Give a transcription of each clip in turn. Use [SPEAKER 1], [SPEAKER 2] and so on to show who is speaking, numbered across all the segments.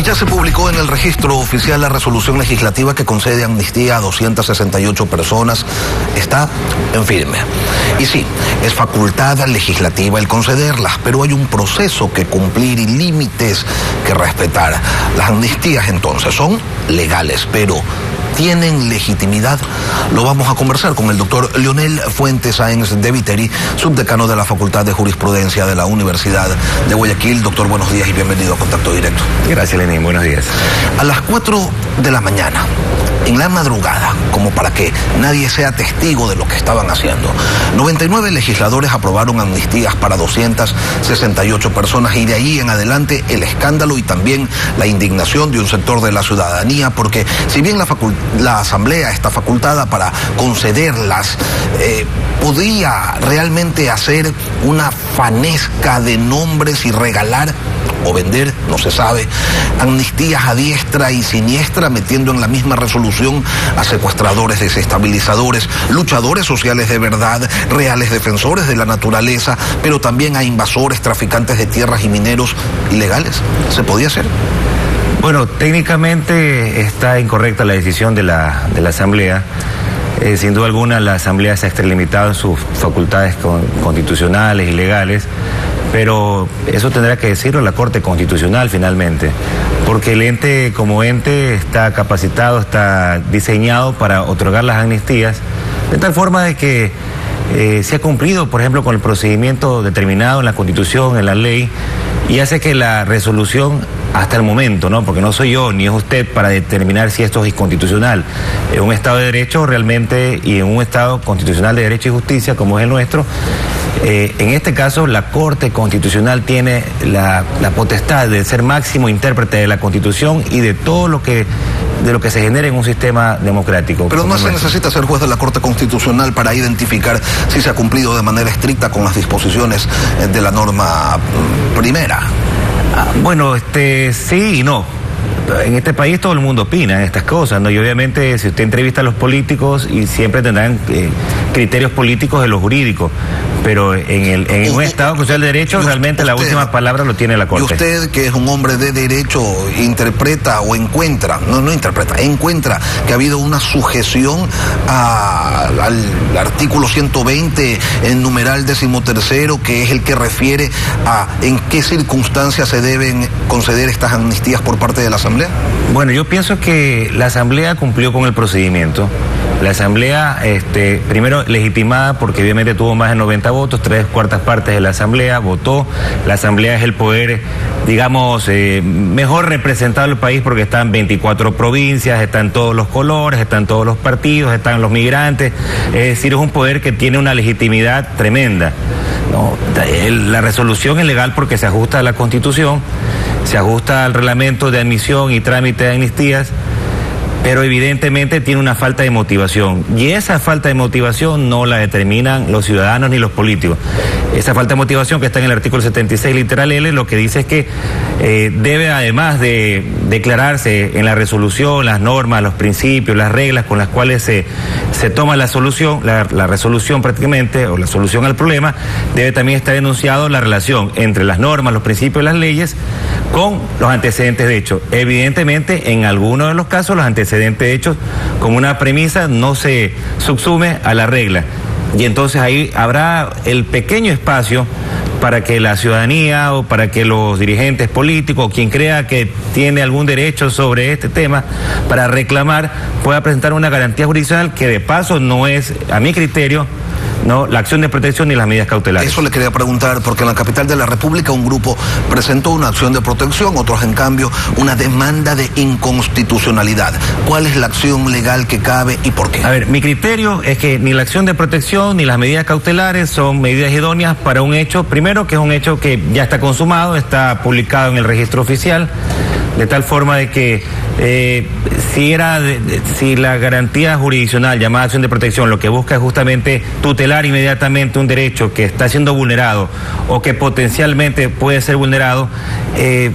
[SPEAKER 1] Ya se publicó en el registro oficial la resolución legislativa que concede amnistía a 268 personas. Está en firme. Y sí, es facultad legislativa el concederlas, pero hay un proceso que cumplir y límites que respetar. Las amnistías entonces son legales, pero ¿tienen legitimidad? Lo vamos a conversar con el doctor Leonel Fuentes Sáenz de Viteri, subdecano de la Facultad de Jurisprudencia de la Universidad de Guayaquil. Doctor, buenos días y bienvenido a Contacto Directo.
[SPEAKER 2] Gracias, Lenín, buenos días.
[SPEAKER 1] A las 4 de la mañana, en la madrugada, como para que nadie sea testigo de lo que estaban haciendo, 99 legisladores aprobaron amnistías para 268 personas y de ahí en adelante el escándalo y también la indignación de un sector de la ciudadanía, porque si bien la Asamblea está facultada para concederlas, podía realmente hacer una fanesca de nombres y regalar o vender, no se sabe, amnistías a diestra y siniestra, metiendo en la misma resolución a secuestradores, desestabilizadores, luchadores sociales de verdad, reales defensores de la naturaleza, pero también a invasores, traficantes de tierras y mineros ilegales. ¿Se podía hacer?
[SPEAKER 2] Bueno, técnicamente está incorrecta la decisión de la Asamblea. Sin duda alguna, la Asamblea se ha extralimitado en sus facultades constitucionales y legales, pero eso tendrá que decirlo la Corte Constitucional finalmente, porque el ente como ente está capacitado, está diseñado para otorgar las amnistías, de tal forma de que se ha cumplido, por ejemplo, con el procedimiento determinado en la Constitución, en la ley, y hace que la resolución, hasta el momento, ¿no? Porque no soy yo ni es usted para determinar si esto es inconstitucional. En un Estado de Derecho realmente y en un Estado constitucional de Derecho y Justicia como es el nuestro, en este caso la Corte Constitucional tiene la potestad de ser máximo intérprete de la Constitución y de todo lo que se genera en un sistema democrático.
[SPEAKER 1] Pero no se necesita ser juez de la Corte Constitucional para identificar si se ha cumplido de manera estricta con las disposiciones de la norma primera.
[SPEAKER 2] Bueno, sí y no. En este país todo el mundo opina en estas cosas, ¿no? Y obviamente si usted entrevista a los políticos y siempre tendrán criterios políticos de lo jurídico, pero en un Estado constitucional de Derecho realmente la última palabra lo tiene la Corte.
[SPEAKER 1] Y usted, que es un hombre de derecho, interpreta o encuentra, encuentra que ha habido una sujeción al artículo 120, en numeral 13º, que es el que refiere a en qué circunstancias se deben conceder estas amnistías por parte de la Asamblea.
[SPEAKER 2] Bueno, yo pienso que la Asamblea cumplió con el procedimiento. La Asamblea, primero legitimada porque obviamente tuvo más de 90 votos, 3/4 partes de la Asamblea votó. La Asamblea es el poder, digamos, mejor representado del país porque están 24 provincias, están todos los colores, están todos los partidos, están los migrantes. Es decir, es un poder que tiene una legitimidad tremenda, ¿no? La resolución es legal porque se ajusta a la Constitución, se ajusta al reglamento de admisión y trámite de amnistías, pero evidentemente tiene una falta de motivación. Y esa falta de motivación no la determinan los ciudadanos ni los políticos. Esa falta de motivación que está en el artículo 76, literal L, lo que dice es que debe, además de declararse en la resolución, las normas, los principios, las reglas con las cuales se toma la solución, la resolución prácticamente, o la solución al problema, debe también estar enunciado la relación entre las normas, los principios y las leyes con los antecedentes de hecho. Evidentemente, en algunos de los casos, los antecedentes de hechos, como una premisa, no se subsume a la regla. Y entonces ahí habrá el pequeño espacio para que la ciudadanía o para que los dirigentes políticos o quien crea que tiene algún derecho sobre este tema para reclamar pueda presentar una garantía jurisdiccional que de paso no es, a mi criterio, no la acción de protección ni las medidas cautelares.
[SPEAKER 1] Eso le quería preguntar, porque en la capital de la República un grupo presentó una acción de protección, otros en cambio una demanda de inconstitucionalidad. ¿Cuál es la acción legal que cabe y por qué?
[SPEAKER 2] A ver, mi criterio es que ni la acción de protección ni las medidas cautelares son medidas idóneas para un hecho, primero que es un hecho que ya está consumado, está publicado en el registro oficial, de tal forma de que si la garantía jurisdiccional llamada acción de protección lo que busca es justamente tutelar inmediatamente un derecho que está siendo vulnerado o que potencialmente puede ser vulnerado,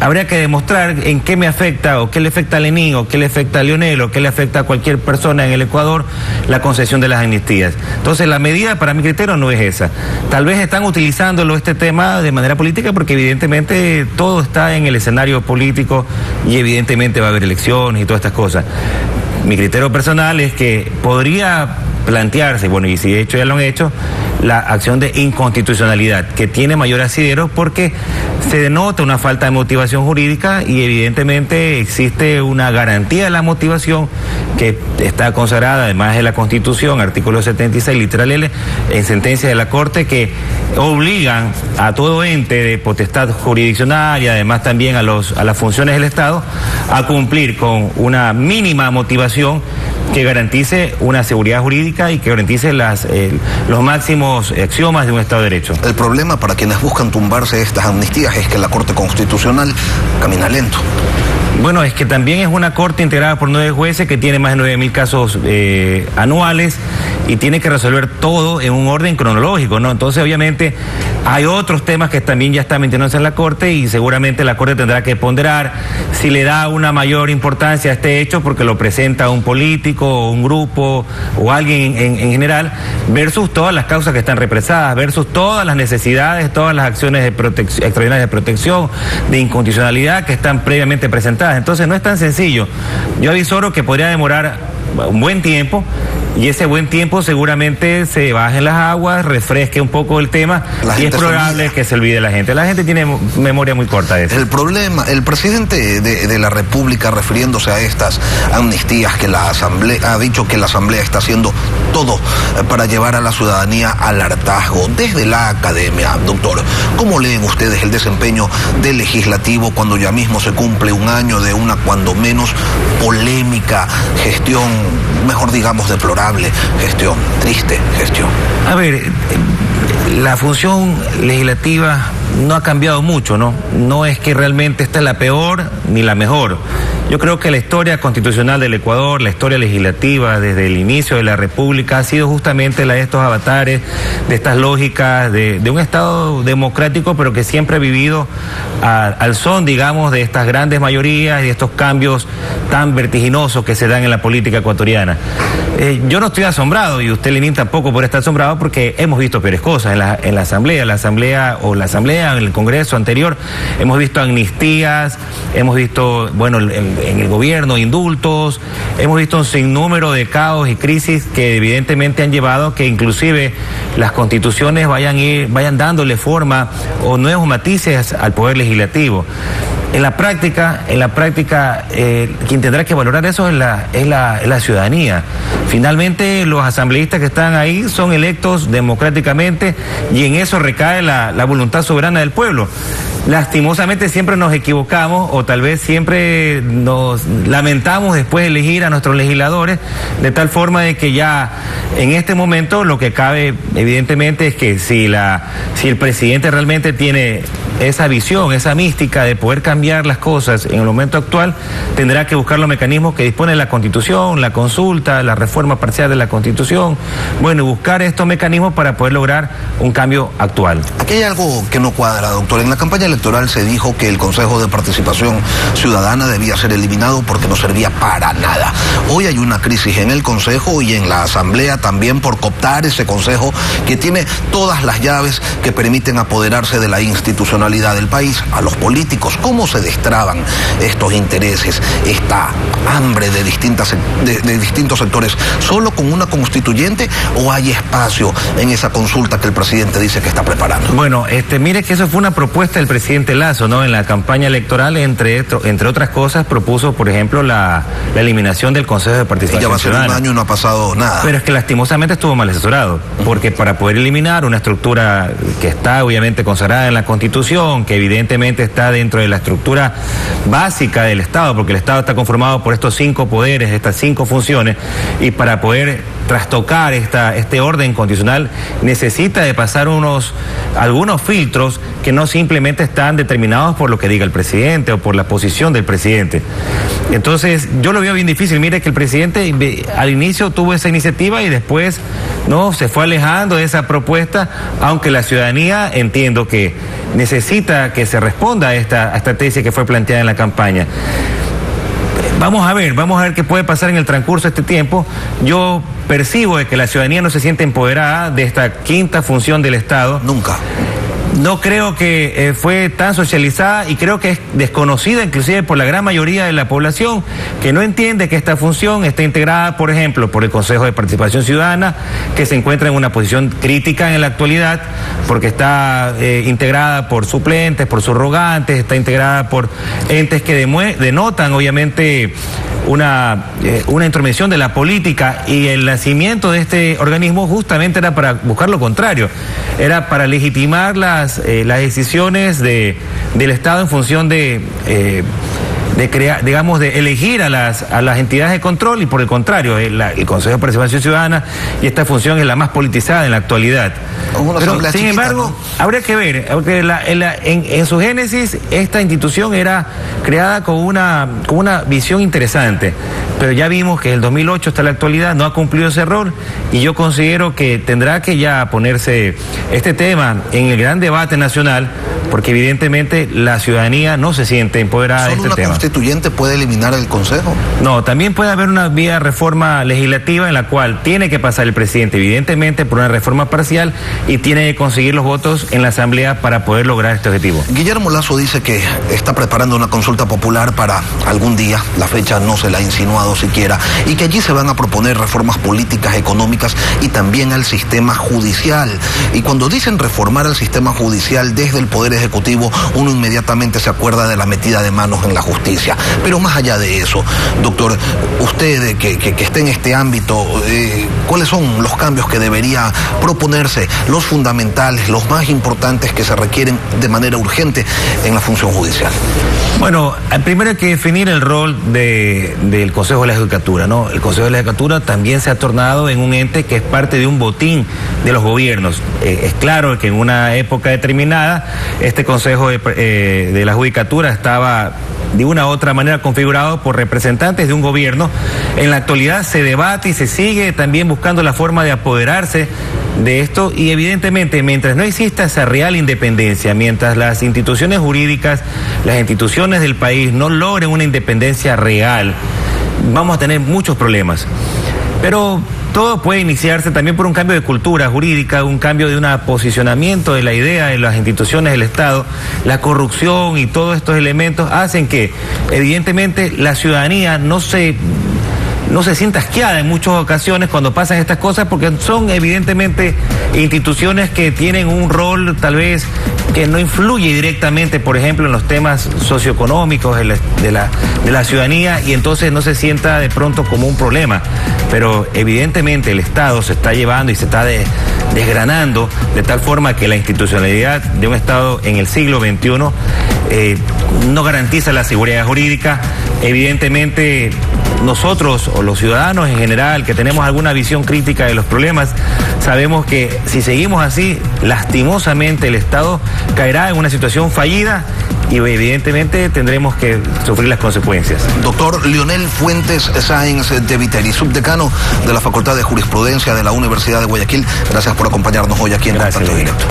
[SPEAKER 2] habría que demostrar en qué me afecta o qué le afecta a Lenín o qué le afecta a Leonel o qué le afecta a cualquier persona en el Ecuador la concesión de las amnistías. Entonces la medida para mi criterio no es esa. Tal vez están utilizándolo este tema de manera política porque evidentemente todo está en el escenario político y evidentemente va a haber elecciones y todas estas cosas. Mi criterio personal es que podría plantearse, bueno, y si de hecho ya lo han hecho, la acción de inconstitucionalidad, que tiene mayor asidero porque se denota una falta de motivación jurídica y evidentemente existe una garantía de la motivación que está consagrada además de la Constitución, artículo 76, literal L, en sentencia de la Corte, que obligan a todo ente de potestad jurisdiccional y además también a las funciones del Estado a cumplir con una mínima motivación que garantice una seguridad jurídica y que garantice los máximos axiomas de un Estado de Derecho.
[SPEAKER 1] El problema para quienes buscan tumbarse estas amnistías es que la Corte Constitucional camina lento.
[SPEAKER 2] Bueno, es que también es una corte integrada por 9 jueces que tiene más de 9.000 casos anuales y tiene que resolver todo en un orden cronológico, ¿no? Entonces, obviamente, hay otros temas que también ya están metiéndose en la Corte y seguramente la Corte tendrá que ponderar si le da una mayor importancia a este hecho porque lo presenta un político o un grupo o alguien en general, versus todas las causas que están represadas, versus todas las necesidades, todas las acciones de extraordinarias de protección, de inconstitucionalidad que están previamente presentadas. Entonces no es tan sencillo. Yo avisoro que podría demorar un buen tiempo y ese buen tiempo seguramente se bajen las aguas, refresque un poco el tema y es probable que se olvide la gente. La gente tiene memoria muy corta de eso.
[SPEAKER 1] El problema, el presidente de la República, refiriéndose a estas amnistías que la Asamblea, ha dicho que la Asamblea está haciendo todo para llevar a la ciudadanía al hartazgo. Desde la academia, doctor, ¿cómo leen ustedes el desempeño del legislativo cuando ya mismo se cumple un año de una cuando menos polémica gestión, mejor digamos deplorable gestión, triste gestión?
[SPEAKER 2] A ver, la función legislativa no ha cambiado mucho, ¿no? No es que realmente esta es la peor ni la mejor. Yo creo que la historia constitucional del Ecuador, la historia legislativa desde el inicio de la República ha sido justamente la de estos avatares, de estas lógicas de un Estado democrático, pero que siempre ha vivido al son, digamos, de estas grandes mayorías y de estos cambios tan vertiginosos que se dan en la política ecuatoriana. Yo no estoy asombrado, y usted, Lenín, tampoco puede estar asombrado, porque hemos visto peores cosas en la Asamblea, en el Congreso anterior, hemos visto amnistías, hemos visto, bueno, en el gobierno, indultos, hemos visto un sinnúmero de caos y crisis que evidentemente han llevado a que inclusive las constituciones vayan dándole forma o nuevos matices al poder legislativo. En la práctica, quien tendrá que valorar eso es la ciudadanía. Finalmente, los asambleístas que están ahí son electos democráticamente y en eso recae la voluntad soberana del pueblo. Lastimosamente siempre nos equivocamos o tal vez siempre nos lamentamos después de elegir a nuestros legisladores, de tal forma de que ya en este momento lo que cabe evidentemente es que si el presidente realmente tiene esa visión, esa mística de poder cambiar las cosas en el momento actual, tendrá que buscar los mecanismos que dispone la Constitución, la consulta, la reforma parcial de la Constitución, bueno, buscar estos mecanismos para poder lograr un cambio actual.
[SPEAKER 1] Aquí hay algo que no cuadra, doctor. En la campaña electoral se dijo que el Consejo de Participación Ciudadana debía ser eliminado porque no servía para nada. Hoy hay una crisis en el Consejo y en la Asamblea también por cooptar ese Consejo que tiene todas las llaves que permiten apoderarse de la institucionalidad del país. A los políticos, ¿cómo se destraban estos intereses, esta hambre de distintos sectores? ¿Solo con una constituyente o hay espacio en esa consulta que el presidente dice que está preparando?
[SPEAKER 2] Bueno, mire que eso fue una propuesta del presidente Lasso, ¿no? En la campaña electoral, entre otras cosas, propuso, por ejemplo, la eliminación del Consejo de Participación
[SPEAKER 1] Ciudadana. Ya va a ser un año y no ha pasado nada.
[SPEAKER 2] Pero es que lastimosamente estuvo mal asesorado, porque para poder eliminar una estructura que está obviamente consagrada en la Constitución, que evidentemente está dentro de la estructura básica del Estado, porque el Estado está conformado por estos 5 poderes, estas 5 funciones, y para poder trastocar este orden constitucional necesita de pasar algunos filtros que no simplemente están determinados por lo que diga el presidente o por la posición del presidente. Entonces, yo lo veo bien difícil. Mire que el presidente al inicio tuvo esa iniciativa y después se fue alejando de esa propuesta, aunque la ciudadanía entiendo que necesita que se responda a esta tesis que fue planteada en la campaña. Vamos a ver qué puede pasar en el transcurso de este tiempo. Yo percibo de que la ciudadanía no se siente empoderada de esta quinta función del Estado.
[SPEAKER 1] Nunca.
[SPEAKER 2] No creo que fue tan socializada y creo que es desconocida inclusive por la gran mayoría de la población, que no entiende que esta función está integrada, por ejemplo, por el Consejo de Participación Ciudadana, que se encuentra en una posición crítica en la actualidad, porque está integrada por suplentes, por subrogantes, está integrada por entes que denotan obviamente una intromisión de la política, y el nacimiento de este organismo justamente era para buscar lo contrario, era para legitimar las decisiones del Estado en función de elegir a las entidades de control, y por el contrario, el Consejo de Participación Ciudadana, y esta función es la más politizada en la actualidad. Pero, sin embargo, ¿no? Habría que ver, porque en su génesis esta institución era creada con una visión interesante, pero ya vimos que el 2008 hasta la actualidad no ha cumplido ese rol, y yo considero que tendrá que ya ponerse este tema en el gran debate nacional, porque evidentemente la ciudadanía no se siente empoderada de este tema.
[SPEAKER 1] ¿Solo una constituyente puede eliminar el Consejo?
[SPEAKER 2] No, también puede haber una vía de reforma legislativa en la cual tiene que pasar el presidente, evidentemente, por una reforma parcial, y tiene que conseguir los votos en la Asamblea para poder lograr este objetivo.
[SPEAKER 1] Guillermo Lasso dice que está preparando una consulta popular para algún día, la fecha no se la ha insinuado siquiera, y que allí se van a proponer reformas políticas, económicas y también al sistema judicial. Y cuando dicen reformar al sistema judicial desde el Poder Ejecutivo, uno inmediatamente se acuerda de la metida de manos en la justicia. Pero más allá de eso, doctor, usted que está en este ámbito, ¿cuáles son los cambios que debería proponerse, los fundamentales, los más importantes que se requieren de manera urgente en la función judicial?
[SPEAKER 2] Bueno, primero hay que definir el rol del Consejo de la Judicatura, ¿no? El Consejo de la Judicatura también se ha tornado en un ente que es parte de un botín de los gobiernos. Es claro que en una época determinada este Consejo de la Judicatura estaba de una u otra manera configurado por representantes de un gobierno. En la actualidad se debate y se sigue también buscando la forma de apoderarse de esto, y evidentemente mientras no exista esa real independencia, mientras las instituciones jurídicas, las instituciones del país no logren una independencia real, vamos a tener muchos problemas. Pero todo puede iniciarse también por un cambio de cultura jurídica, un cambio de un posicionamiento de la idea de las instituciones del Estado. La corrupción y todos estos elementos hacen que evidentemente la ciudadanía no se sienta asqueada en muchas ocasiones cuando pasan estas cosas, porque son evidentemente instituciones que tienen un rol tal vez que no influye directamente, por ejemplo, en los temas socioeconómicos de la ciudadanía, y entonces no se sienta de pronto como un problema. Pero evidentemente el Estado se está llevando y se está desgranando de tal forma que la institucionalidad de un Estado en el siglo XXI no garantiza la seguridad jurídica. Evidentemente nosotros, o los ciudadanos en general, que tenemos alguna visión crítica de los problemas, sabemos que si seguimos así, lastimosamente el Estado caerá en una situación fallida, y evidentemente tendremos que sufrir las consecuencias.
[SPEAKER 1] Doctor Leonel Fuentes Sáenz de Viteri, subdecano de la Facultad de Jurisprudencia de la Universidad de Guayaquil, gracias por acompañarnos hoy aquí en Contacto Directo.